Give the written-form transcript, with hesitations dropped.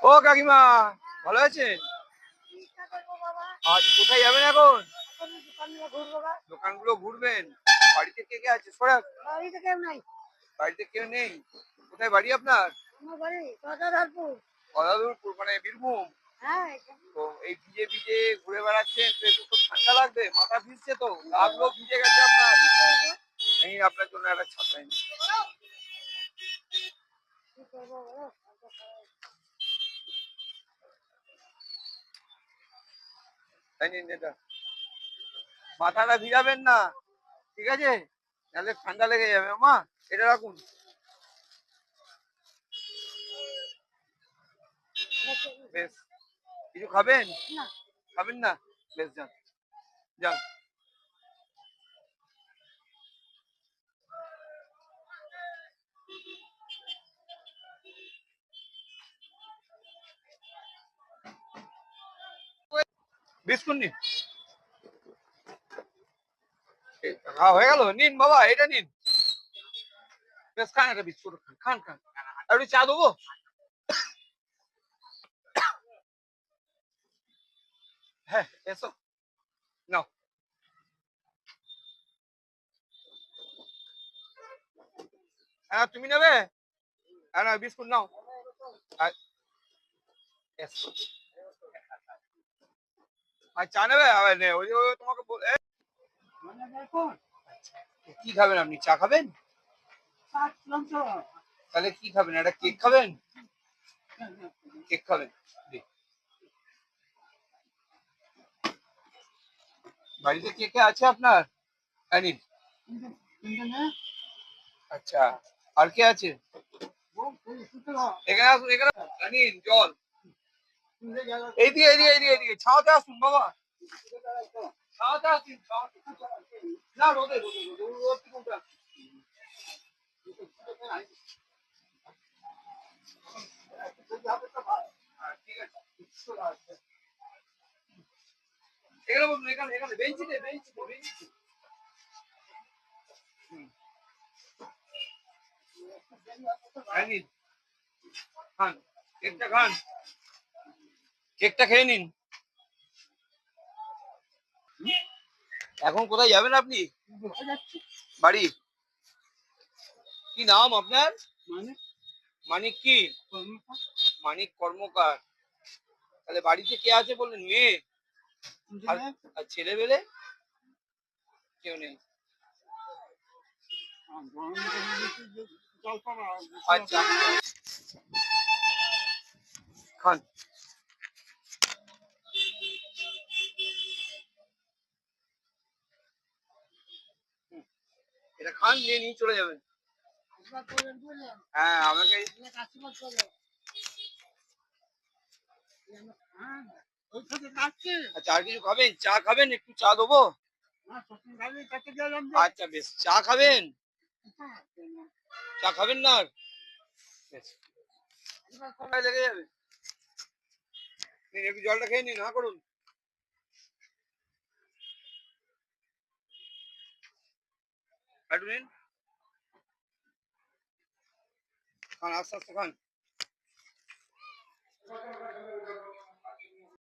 ও কাকিমা, ভালো আছেন? আজ কোথায় যাবেন এখন? দোকানগুলো ঘুরবেন? বাড়িতে কে কে আছে? সরাক বাড়িতে কেউ নেই? কোথায় বাড়ি আপনার? গদাধরপুর মানে বীরভূম। তো এই ভিজে ভিজে ঘুরে বেড়াচ্ছেন তো একটু তো ঠান্ডা লাগবে, মাথা ভিজছে তো, গাগুলো ভিজে গেছে আপনার। এই আপনার জন্য একটা ছাতা এনেছি। তাই নিন এটা, মাথাটা ভিজাবেন না, ঠিক আছে? নাহলে ঠান্ডা লেগে যাবে। মা এটা রাখুন। বেশ, কিছু খাবেন? খাবেন না? বেশ, যান যান। বিস্কুট নিন। খাওয়া হয়ে গেল, নিন বাবা এটা নিন। বেশ, খান একটা বিস্কুট, খান খান খান। আর একটু চা দেবো? হ্যাঁ, এসো, নাও। হ্যাঁ, তুমি নেবে? হ্যাঁ না, বিস্কুট নাও। আর এসো। আর চা নেবে? আবার ওই যে তোমাকে কি খাবেন আপনি? চা খাবেন? তাহলে কি খাবেন? একটা কেক খাবেন? কেক খাবেন? বাড়িতে কে কে আছে আপনার? হ্যাঁ, নিন। আচ্ছা, আর কে আছে? এখানে আসুন, এখানে আসুন। নিন জল। এইদিকে এইদিকে এইদিকে এইদিকে ছাওয়াতে আসুন বাবা। ছাওয়াতে আসুন, ছাওয়াতে। না, রোদে রোদে রোদে রোদ কি কোনটা? ঠিক আছে, এখানে বলুন, এখানে এখানে বেঞ্চিতে বেঞ্চিতে বেঞ্চিতে। হ্যাঁ, নিন, খান, কেকটা খান, কেকটা খেয়ে নিন। এখন কোথায় যাবেন আপনি? বাড়ি? কি নাম আপনার? মানিক কি? মানিক কর্মকার। তাহলে বাড়িতে কে আছে বললেন? মেয়ে আর আর ছেলে পেলে কেউ নেই? আচ্ছা, খান। এটা খান, নিয়ে নিয়ে চলে যাবেন। হ্যাঁ, আমাকে। আচ্ছা, আর কিছু খাবেন? চা খাবেন? একটু চা দেবো? আচ্ছা বেশ, চা খাবেন? চা খাবেন না আর? বেশ, সময় লেগে যাবে। নিন, একটু জলটা খেয়ে নিন, হ্যাঁ করুন। একটু নিন, খান, আস্তে আস্তে খান।